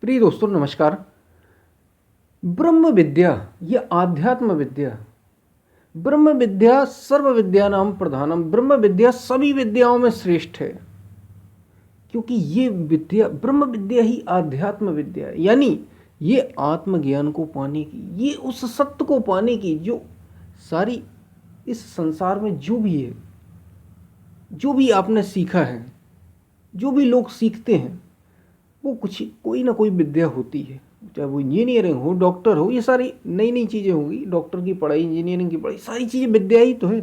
प्रिय दोस्तों नमस्कार। ब्रह्म विद्या ये आध्यात्म विद्या, ब्रह्म विद्या सर्व विद्यानां प्रधानम, ब्रह्म विद्या सभी विद्याओं में श्रेष्ठ है। क्योंकि ये विद्या ब्रह्म विद्या ही आध्यात्म विद्या है, यानी ये आत्मज्ञान को पाने की, ये उस सत्य को पाने की जो सारी इस संसार में जो भी है, जो भी आपने सीखा है, जो भी लोग सीखते हैं, वो कुछ कोई ना कोई विद्या होती है। चाहे वो इंजीनियरिंग हो, डॉक्टर हो, ये सारी नई नई चीज़ें होंगी। डॉक्टर की पढ़ाई, इंजीनियरिंग की पढ़ाई, सारी चीज़ें विद्या ही तो है।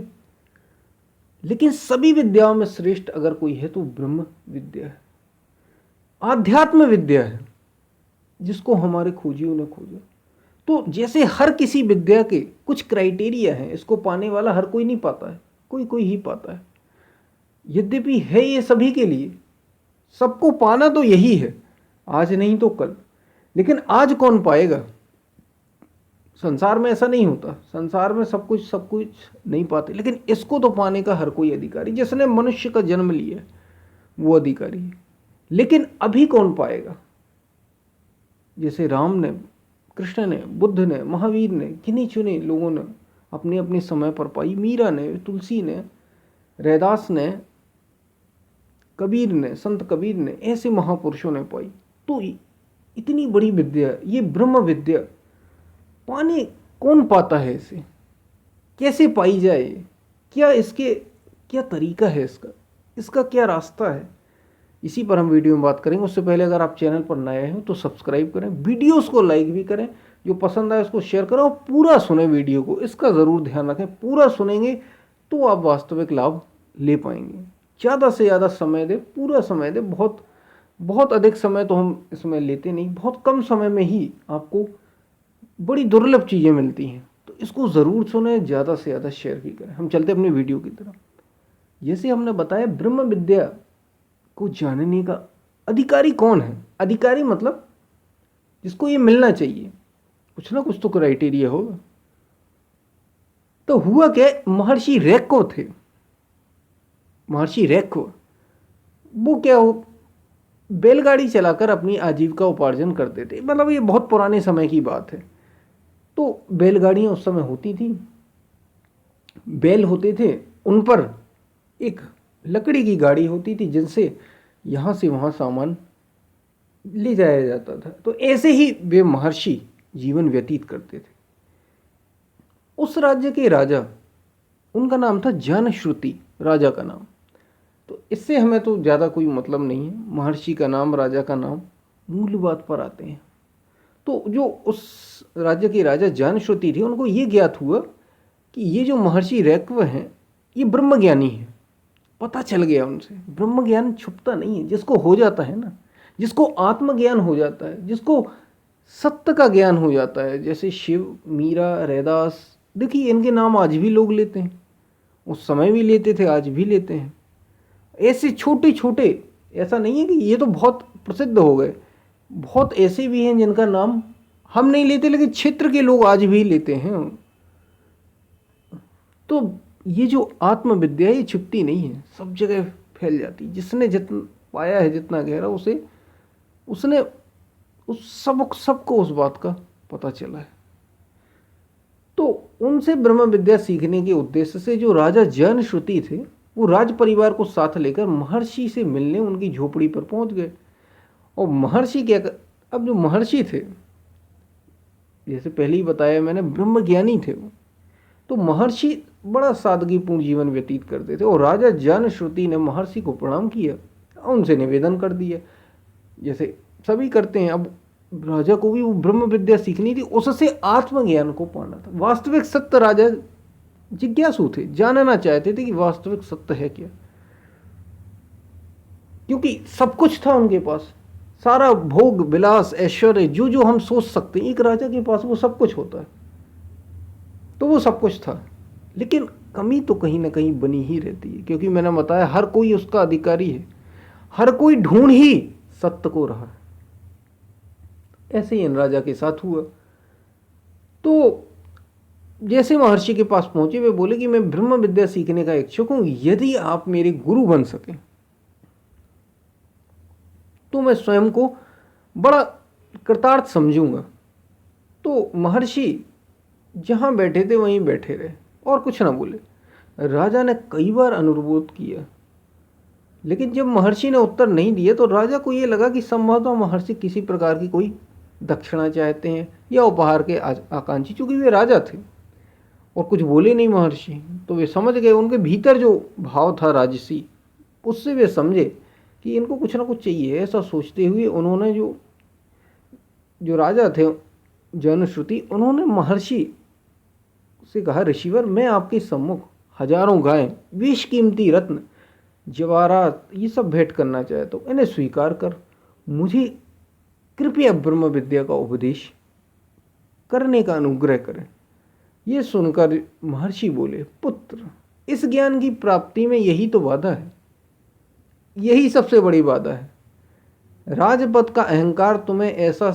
लेकिन सभी विद्याओं में श्रेष्ठ अगर कोई है तो ब्रह्म विद्या है, आध्यात्म विद्या है, जिसको हमारे खोजियों ने खोजा। तो जैसे हर किसी विद्या के कुछ क्राइटेरिया हैं, इसको पाने वाला हर कोई नहीं पाता है, कोई कोई ही पाता है। यद्यपि है ये सभी के लिए, सबको पाना तो यही है, आज नहीं तो कल। लेकिन आज कौन पाएगा? संसार में ऐसा नहीं होता, संसार में सब कुछ नहीं पाते, लेकिन इसको तो पाने का हर कोई अधिकारी। जिसने मनुष्य का जन्म लिया वो अधिकारी है। लेकिन अभी कौन पाएगा? जैसे राम ने, कृष्ण ने, बुद्ध ने, महावीर ने, गिने चुने लोगों ने अपने अपने समय पर पाई। मीरा ने, तुलसी ने, रैदास ने, कबीर ने, संत कबीर ने, ऐसे महापुरुषों ने पाई। तो इतनी बड़ी विद्या, ये ब्रह्म विद्या पाने कौन पाता है? इसे कैसे पाई जाए? क्या इसके क्या तरीका है? इसका क्या रास्ता है? इसी पर हम वीडियो में बात करेंगे। उससे पहले अगर आप चैनल पर नए हैं तो सब्सक्राइब करें, वीडियोस को लाइक भी करें, जो पसंद आए उसको शेयर करें और पूरा सुने वीडियो को। इसका ज़रूर ध्यान रखें, पूरा सुनेंगे तो आप वास्तविक लाभ ले पाएंगे। ज़्यादा से ज़्यादा समय दे, पूरा समय दे। बहुत बहुत अधिक समय तो हम इसमें लेते नहीं, बहुत कम समय में ही आपको बड़ी दुर्लभ चीज़ें मिलती हैं। तो इसको ज़रूर सुने, ज़्यादा से ज़्यादा शेयर भी करें। हम चलते अपनी वीडियो की तरफ। जैसे हमने बताया, ब्रह्म विद्या को जानने का अधिकारी कौन है? अधिकारी मतलब जिसको ये मिलना चाहिए, कुछ ना कुछ तो क्राइटेरिया होगा। तो हुआ क्या, महर्षि रैको थे। महर्षि रैको वो क्या हो, बैलगाड़ी चलाकर अपनी आजीविका उपार्जन करते थे। मतलब ये बहुत पुराने समय की बात है। तो बैलगाड़ियाँ उस समय होती थी, बैल होते थे, उन पर एक लकड़ी की गाड़ी होती थी जिनसे यहाँ से वहाँ सामान ले जाया जाता था। तो ऐसे ही वे महर्षि जीवन व्यतीत करते थे। उस राज्य के राजा, उनका नाम था जनश्रुति, राजा का नाम। तो इससे हमें तो ज़्यादा कोई मतलब नहीं है, महर्षि का नाम, राजा का नाम, मूल बात पर आते हैं। तो जो उस राज्य के राजा जनश्रुति थे, उनको ये ज्ञात हुआ कि ये जो महर्षि रैक्व हैं ये ब्रह्मज्ञानी है। पता चल गया उनसे, ब्रह्म ज्ञान छुपता नहीं है। जिसको हो जाता है ना, जिसको आत्मज्ञान हो जाता है, जिसको सत्य का ज्ञान हो जाता है, जैसे शिव, मीरा, रैदास, देखिए इनके नाम आज भी लोग लेते हैं, उस समय भी लेते थे, आज भी लेते हैं। ऐसे छोटे छोटे, ऐसा नहीं है कि ये तो बहुत प्रसिद्ध हो गए, बहुत ऐसे भी हैं जिनका नाम हम नहीं लेते, लेकिन क्षेत्र के लोग आज भी लेते हैं। तो ये जो आत्मविद्या ये छिपती नहीं है, सब जगह फैल जाती। जिसने जितना पाया है, जितना गहरा, उसने उस सबको उस बात का पता चला है। तो उनसे ब्रह्म विद्या सीखने के उद्देश्य से जो राजा जनश्रुति थे, वो राज परिवार को साथ लेकर महर्षि से मिलने उनकी झोपड़ी पर पहुंच गए। और महर्षि क्या अब जो महर्षि थे, जैसे पहले ही बताया मैंने, ब्रह्मज्ञानी थे वो। तो महर्षि बड़ा सादगीपूर्ण जीवन व्यतीत करते थे। और राजा जनश्रुति ने महर्षि को प्रणाम किया, उनसे निवेदन कर दिया, जैसे सभी करते हैं। अब राजा को भी वो ब्रह्म विद्या सीखनी थी, उससे आत्मज्ञान को पाना था। वास्तविक सत्य, राजा जिज्ञासु थे, जानना चाहते थे कि वास्तविक सत्य है क्या। क्योंकि सब कुछ था उनके पास, सारा भोग विलास ऐश्वर्य जो जो हम सोच सकते हैं, एक राजा के पास वो सब कुछ होता है। तो वो सब कुछ था, लेकिन कमी तो कहीं ना कहीं बनी ही रहती है। क्योंकि मैंने बताया, हर कोई उसका अधिकारी है, हर कोई ढूंढ ही सत्य को रहा है। ऐसे ही इन राजा के साथ हुआ। तो जैसे महर्षि के पास पहुंचे, वे बोले कि मैं ब्रह्म विद्या सीखने का इच्छुक हूं, यदि आप मेरे गुरु बन सकें तो मैं स्वयं को बड़ा कृतार्थ समझूंगा। तो महर्षि जहाँ बैठे थे वहीं बैठे रहे और कुछ ना बोले। राजा ने कई बार अनुरोध किया, लेकिन जब महर्षि ने उत्तर नहीं दिया तो राजा को ये लगा कि संभवतः महर्षि किसी प्रकार की कोई दक्षिणा चाहते हैं या उपहार के आकांक्षी, चूंकि वे राजा थे। और कुछ बोले नहीं महर्षि, तो वे समझ गए, उनके भीतर जो भाव था राजसी, उससे वे समझे कि इनको कुछ ना कुछ चाहिए। ऐसा सोचते हुए उन्होंने जो राजा थे जनश्रुति, उन्होंने महर्षि से कहा, ऋषिवर मैं आपके सम्मुख हजारों गायें, बेशकीमती रत्न, जवाहरात ये सब भेंट करना चाहता हूँ, इन्हें स्वीकार कर मुझे कृपया ब्रह्म विद्या का उपदेश करने का अनुग्रह करें। ये सुनकर महर्षि बोले, पुत्र इस ज्ञान की प्राप्ति में यही तो बाधा है, यही सबसे बड़ी बाधा है। राजपद का अहंकार तुम्हें ऐसा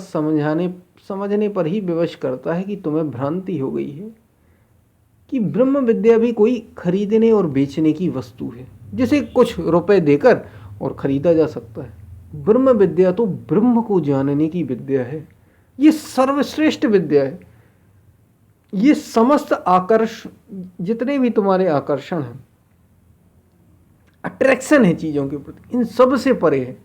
समझने पर ही विवश करता है कि तुम्हें भ्रांति हो गई है कि ब्रह्म विद्या भी कोई खरीदने और बेचने की वस्तु है जिसे कुछ रुपए देकर और खरीदा जा सकता है। ब्रह्म विद्या तो ब्रह्म को जानने की विद्या है, ये सर्वश्रेष्ठ विद्या है। ये समस्त जितने भी तुम्हारे आकर्षण हैं, अट्रैक्शन है चीज़ों के प्रति, इन सब से परे है।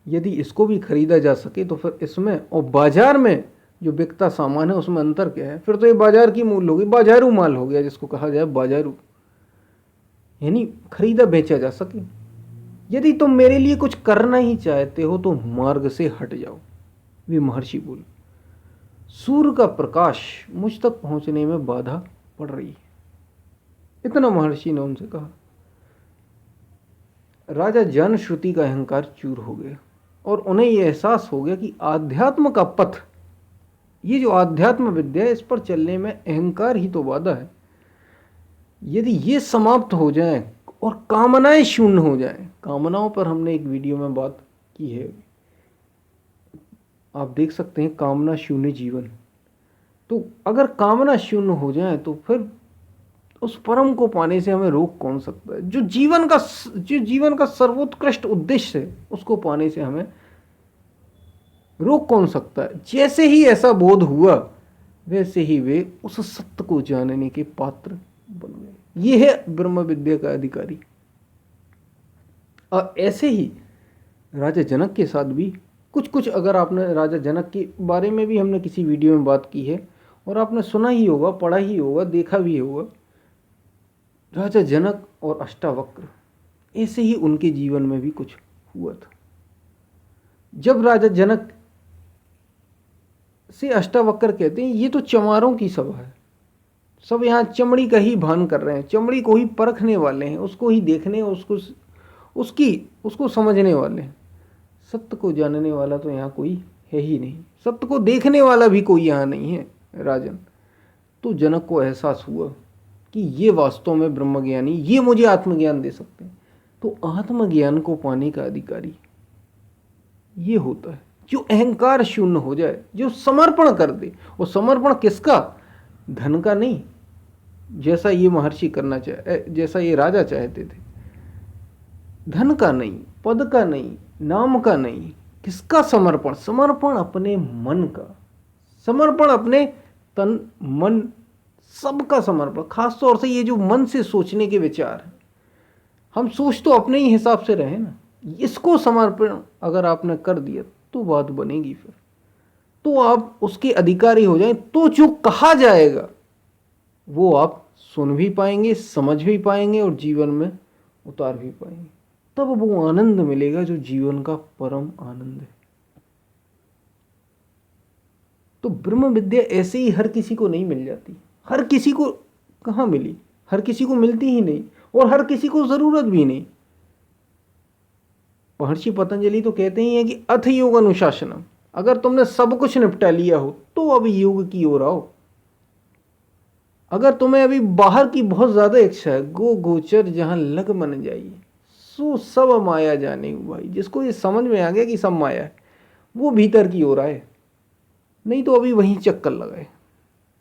यदि इसको भी खरीदा जा सके तो फिर इसमें और बाजार में जो बिकता सामान है उसमें अंतर क्या है? फिर तो ये बाजार की मूल्य होगी, बाजारू माल हो गया जिसको कहा जाए बाजारू, यानी खरीदा बेचा जा सके। यदि तुम मेरे लिए कुछ करना ही चाहते हो तो मार्ग से हट जाओ। वे महर्षि बोले, सूर्य का प्रकाश मुझ तक पहुंचने में बाधा पड़ रही है। इतना महर्षि ने उनसे कहा। राजा जनश्रुति का अहंकार चूर हो गया और उन्हें यह एहसास हो गया कि आध्यात्म का पथ, ये जो आध्यात्म विद्या है, इस पर चलने में अहंकार ही तो बाधा है। यदि ये समाप्त हो जाए और कामनाएं शून्य हो जाए, कामनाओं पर हमने एक वीडियो में बात की है, आप देख सकते हैं, कामना शून्य जीवन। तो अगर कामना शून्य हो जाए तो फिर उस परम को पाने से हमें रोक कौन सकता है? जो जीवन का सर्वोत्कृष्ट उद्देश्य है, उसको पाने से हमें रोक कौन सकता है? जैसे ही ऐसा बोध हुआ वैसे ही वे उस सत्य को जानने के पात्र बन गए। ये है ब्रह्म विद्या का अधिकारी। और ऐसे ही राजा जनक के साथ भी कुछ अगर आपने राजा जनक के बारे में भी हमने किसी वीडियो में बात की है और आपने सुना ही होगा, पढ़ा ही होगा, देखा भी होगा। राजा जनक और अष्टावक्र, ऐसे ही उनके जीवन में भी कुछ हुआ था। जब राजा जनक से अष्टावक्र कहते हैं, ये तो चमारों की सभा है, सब यहाँ चमड़ी का ही भान कर रहे हैं, चमड़ी को ही परखने वाले हैं, उसको ही देखने, उसको समझने वाले हैं। सत्य को जानने वाला तो यहाँ कोई है ही नहीं, सत्य को देखने वाला भी कोई यहाँ नहीं है राजन। तो जनक को एहसास हुआ कि ये वास्तव में ब्रह्मज्ञानी, ये मुझे आत्मज्ञान दे सकते हैं। तो आत्मज्ञान को पाने का अधिकारी ये होता है जो अहंकार शून्य हो जाए, जो समर्पण कर दे। और समर्पण किसका? धन का नहीं, जैसा ये महर्षि करना चाहे, जैसा ये राजा चाहते थे। धन का नहीं, पद का नहीं, नाम का नहीं, किसका समर्पण? समर्पण अपने मन का, समर्पण अपने तन मन, सबका समर्पण। खास तौर से ये जो मन से सोचने के विचार हैं, हम सोच तो अपने ही हिसाब से रहे ना, इसको समर्पण अगर आपने कर दिया तो बात बनेगी। फिर तो आप उसके अधिकारी हो जाएं, तो जो कहा जाएगा वो आप सुन भी पाएंगे, समझ भी पाएंगे और जीवन में उतार भी पाएंगे। तब वो आनंद मिलेगा जो जीवन का परम आनंद है। तो ब्रह्म विद्या ऐसे ही हर किसी को नहीं मिल जाती। हर किसी को कहाँ मिली? हर किसी को मिलती ही नहीं और हर किसी को जरूरत भी नहीं। महर्षि पतंजलि तो कहते ही हैं कि अथ योग अनुशासनम, अगर तुमने सब कुछ निपटा लिया हो तो अभी योग की ओर आओ। अगर तुम्हें अभी बाहर की बहुत ज्यादा इच्छा है, गोचर जहां लग मन जाइए, सो सब माया जाने भाई। जिसको ये समझ में आ गया कि सब माया है, वो भीतर की ओर आए, नहीं तो अभी वहीं चक्कर लगाए।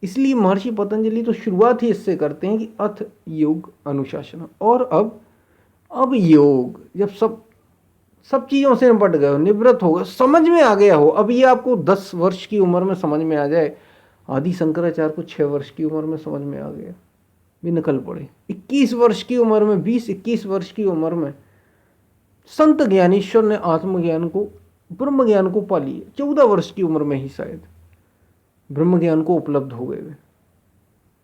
इसलिए महर्षि पतंजलि तो शुरुआत ही इससे करते हैं कि अथ योग अनुशासन। और अब योग, जब सब सब चीज़ों से निपट गए हो, निवृत्त हो गए, समझ में आ गया हो। अब ये आपको 10 वर्ष की उम्र में समझ में आ जाए, आदि शंकराचार्य को 6 वर्ष की उम्र में समझ में आ गया, भी निकल पड़े। 21 वर्ष की उम्र में, 20-21 वर्ष की उम्र में संत ज्ञानेश्वर ने आत्मज्ञान को, ब्रह्म ज्ञान को पा लिया। 14 वर्ष की उम्र में ही शायद ब्रह्म ज्ञान को उपलब्ध हो गए वे।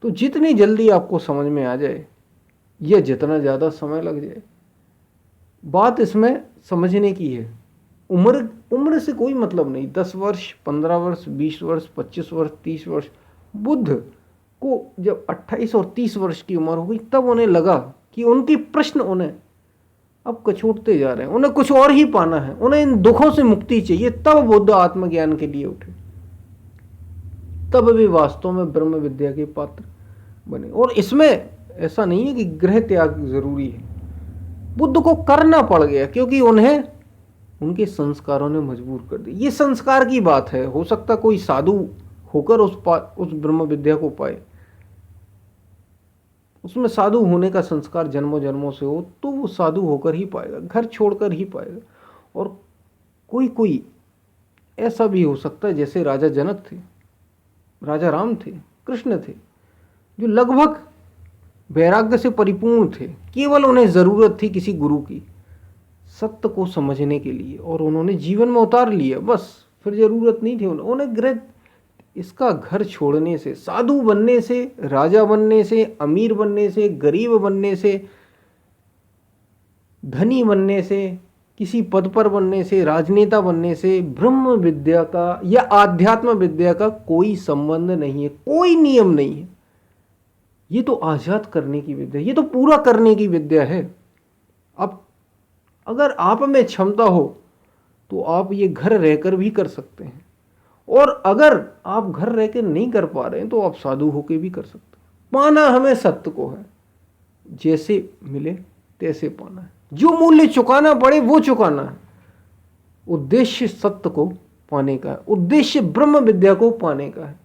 तो जितनी जल्दी आपको समझ में आ जाए या जितना ज़्यादा समय लग जाए, बात इसमें समझने की है। उम्र से कोई मतलब नहीं। 10 वर्ष, 15 वर्ष, 20 वर्ष, 25 वर्ष, 30 वर्ष। बुद्ध को जब 28 और 30 वर्ष की उम्र हो गई, तब उन्हें लगा कि उनके प्रश्न उन्हें अब कछोटते जा रहे हैं, उन्हें कुछ और ही पाना है, उन्हें इन दुखों से मुक्ति चाहिए। तब बुद्ध आत्मज्ञान के लिए उठे, तब वे वास्तव में ब्रह्म विद्या के पात्र बने। और इसमें ऐसा नहीं है कि गृह त्याग जरूरी है, बुद्ध को करना पड़ गया क्योंकि उन्हें उनके संस्कारों ने मजबूर कर दिया। ये संस्कार की बात है। हो सकता कोई साधु होकर उस ब्रह्म विद्या को पाए, उसमें साधु होने का संस्कार जन्मों जन्मों से हो, तो वो साधु होकर ही पाएगा, घर छोड़कर ही पाएगा। और कोई कोई ऐसा भी हो सकता है, जैसे राजा जनक थे, राजा राम थे, कृष्ण थे, जो लगभग वैराग्य से परिपूर्ण थे, केवल उन्हें ज़रूरत थी किसी गुरु की सत्य को समझने के लिए, और उन्होंने जीवन में उतार लिया बस। फिर ज़रूरत नहीं थी उन्हें गृह, इसका घर छोड़ने से, साधु बनने से, राजा बनने से, अमीर बनने से, गरीब बनने से, धनी बनने से, किसी पद पर बनने से, राजनेता बनने से ब्रह्म विद्या का या आध्यात्म विद्या का कोई संबंध नहीं है, कोई नियम नहीं है। ये तो आजाद करने की विद्या, ये तो पूरा करने की विद्या है। अब अगर आप में क्षमता हो तो आप ये घर रहकर भी कर सकते हैं, और अगर आप घर रहकर नहीं कर पा रहे हैं तो आप साधु होकर भी कर सकते हैं। पाना हमें सत्य को है, जैसे मिले तैसे पाना है, जो मूल्य चुकाना पड़े वो चुकाना है। उद्देश्य सत्य को पाने का है, उद्देश्य ब्रह्म विद्या को पाने का है,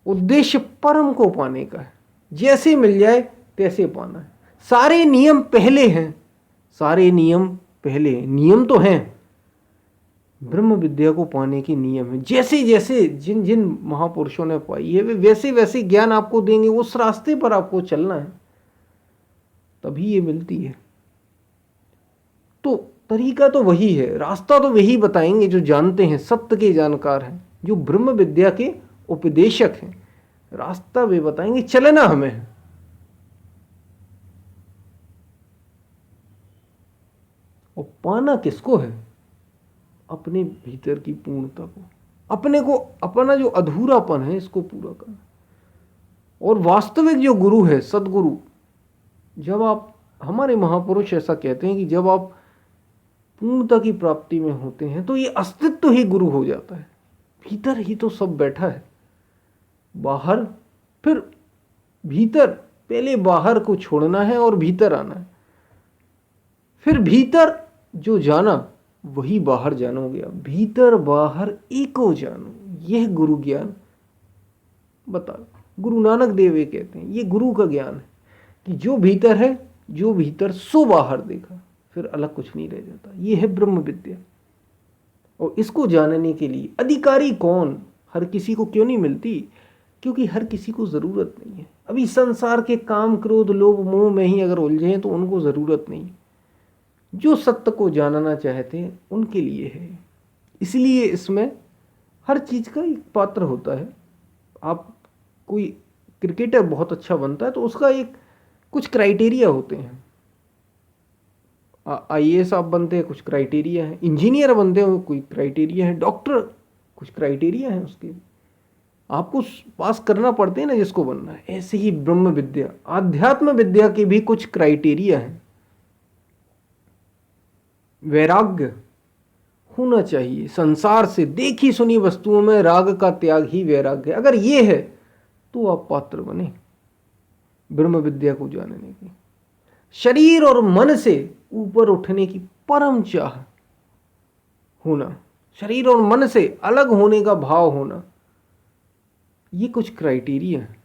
उद्देश्य परम को पाने का है। जैसे मिल जाए तैसे पाना है। सारे नियम पहले हैं, सारे नियम पहले हैं, नियम तो हैं, ब्रह्म विद्या को पाने के नियम है। जैसे जैसे जिन जिन महापुरुषों ने पाई है, वे वैसे वैसे ज्ञान आपको देंगे, उस रास्ते पर आपको चलना है, तभी ये मिलती है। तो तरीका तो वही है, रास्ता तो वही बताएंगे जो जानते हैं, सत्य के जानकार हैं, जो ब्रह्म विद्या के उपदेशक हैं। रास्ता वे बताएंगे, चलना हमें है। और पाना किसको है? अपने भीतर की पूर्णता को, अपने को, अपना जो अधूरापन है इसको पूरा करना। और वास्तविक जो गुरु है, सदगुरु, जब आप, हमारे महापुरुष ऐसा कहते हैं कि जब आप पूर्णता की प्राप्ति में होते हैं तो ये अस्तित्व ही गुरु हो जाता है। भीतर ही तो सब बैठा है, बाहर फिर भीतर, पहले बाहर को छोड़ना है और भीतर आना है, फिर भीतर जो जाना वही बाहर जानोगे। भीतर बाहर एको जानो, यह गुरु ज्ञान बता। गुरु नानक देव ये कहते हैं, ये गुरु का ज्ञान है कि जो भीतर है, जो भीतर सो बाहर देखा, फिर अलग कुछ नहीं रह जाता। ये है ब्रह्म विद्या। और इसको जानने के लिए अधिकारी कौन? हर किसी को क्यों नहीं मिलती? क्योंकि हर किसी को ज़रूरत नहीं है। अभी संसार के काम, क्रोध, लोभ, मोह में ही अगर उलझे हैं तो उनको ज़रूरत नहीं। जो सत्य को जानना चाहते हैं उनके लिए है। इसलिए इसमें हर चीज़ का एक पात्र होता है। आप, कोई क्रिकेटर बहुत अच्छा बनता है तो उसका एक कुछ क्राइटेरिया होते हैं। IAS आप बनते हैं, कुछ क्राइटेरिया है। इंजीनियर बनते हो, कोई क्राइटेरिया है। डॉक्टर, कुछ क्राइटेरिया है उसके, आपको पास करना पड़ते हैं ना जिसको बनना है। ऐसे ही ब्रह्म विद्या, आध्यात्म विद्या के भी कुछ क्राइटेरिया हैं। वैराग्य होना चाहिए, संसार से देखी सुनी वस्तुओं में राग का त्याग ही वैराग्य है। अगर ये है तो आप पात्र बने ब्रह्म विद्या को जानने की। शरीर और मन से ऊपर उठने की परम चाह होना, शरीर और मन से अलग होने का भाव होना, ये कुछ क्राइटेरिया है।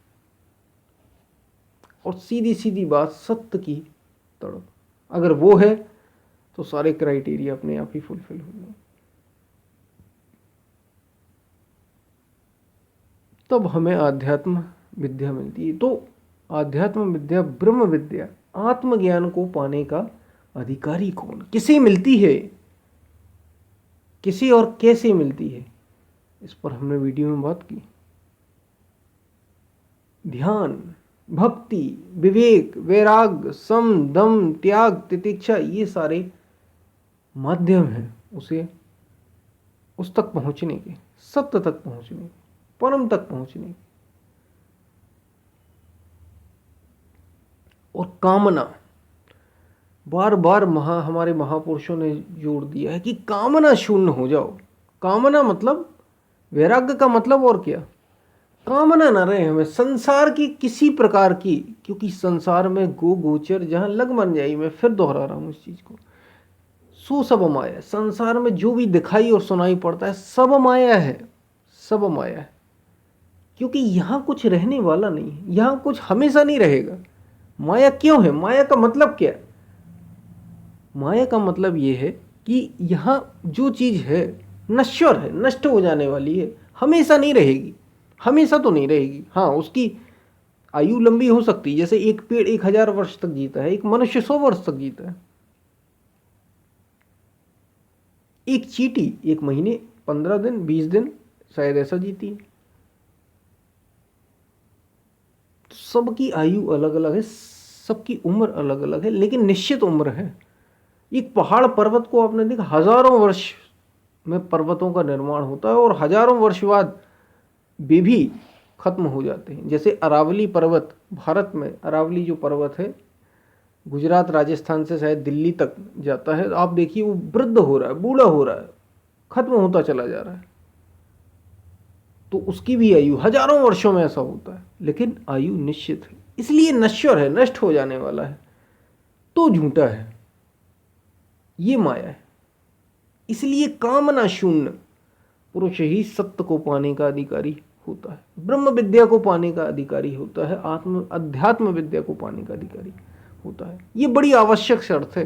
और सीधी सीधी बात, सत्य की तड़प, अगर वो है तो सारे क्राइटेरिया अपने आप ही फुलफिल हो गए। तब हमें आध्यात्म विद्या मिलती है। तो आध्यात्म विद्या, ब्रह्म विद्या, आत्मज्ञान को पाने का अधिकारी कौन, किसे मिलती है, किसे और कैसे मिलती है, इस पर हमने वीडियो में बात की। ध्यान, भक्ति, विवेक, वैराग्य, सम, दम, त्याग, तितिक्षा, ये सारे माध्यम हैं उस तक पहुंचने के, सत्य तक पहुंचने के, परम तक पहुंचने की। और कामना, बार बार हमारे महापुरुषों ने जोर दिया है कि कामना शून्य हो जाओ। कामना मतलब, वैराग्य का मतलब और क्या, कामना न रहे हमें संसार की किसी प्रकार की, क्योंकि संसार में गो गोचर जहां लग मन जाई, मैं फिर दोहरा रहा हूं इस चीज को, सो सब माया है। संसार में जो भी दिखाई और सुनाई पड़ता है सब माया है, सब माया है। क्योंकि यहां कुछ रहने वाला नहीं है, यहां कुछ हमेशा नहीं रहेगा। माया क्यों है, माया का मतलब क्या है? माया का मतलब यह है कि यहां जो चीज है नश्वर है, नष्ट हो जाने वाली है, हमेशा नहीं रहेगी। हमेशा तो नहीं रहेगी, हाँ उसकी आयु लंबी हो सकती है। जैसे एक पेड़ 1000 वर्ष तक जीता है, एक मनुष्य 100 वर्ष तक जीता है। एक चींटी 1 महीने, 15 दिन, 20 दिन शायद ऐसा जीती है। सबकी आयु अलग अलग है, सबकी उम्र अलग अलग है, लेकिन निश्चित उम्र है। एक पहाड़ पर्वत को आपने देखा, हजारों वर्ष में पर्वतों का निर्माण होता है और हजारों वर्ष बाद वे भी खत्म हो जाते हैं। जैसे अरावली पर्वत, भारत में अरावली जो पर्वत है, गुजरात राजस्थान से शायद दिल्ली तक जाता है। आप देखिए वो वृद्ध हो रहा है, बूढ़ा हो रहा है, खत्म होता चला जा रहा है। तो उसकी भी आयु हजारों वर्षों में ऐसा होता है, लेकिन आयु निश्चित है। इसलिए नश्वर है, नष्ट हो जाने वाला है, तो झूठा है, ये माया है। इसलिए कामना शून्य पुरुष ही सत्य को पाने का अधिकारी होता है, ब्रह्म विद्या को पाने का अधिकारी होता है, अध्यात्म विद्या को पाने का अधिकारी होता है। ये बड़ी आवश्यक शर्त है।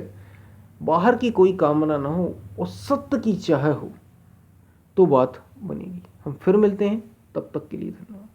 बाहर की कोई कामना ना हो और सत्य की चाह हो तो बात बनेगी। हम फिर मिलते हैं, तब तक के लिए धन्यवाद।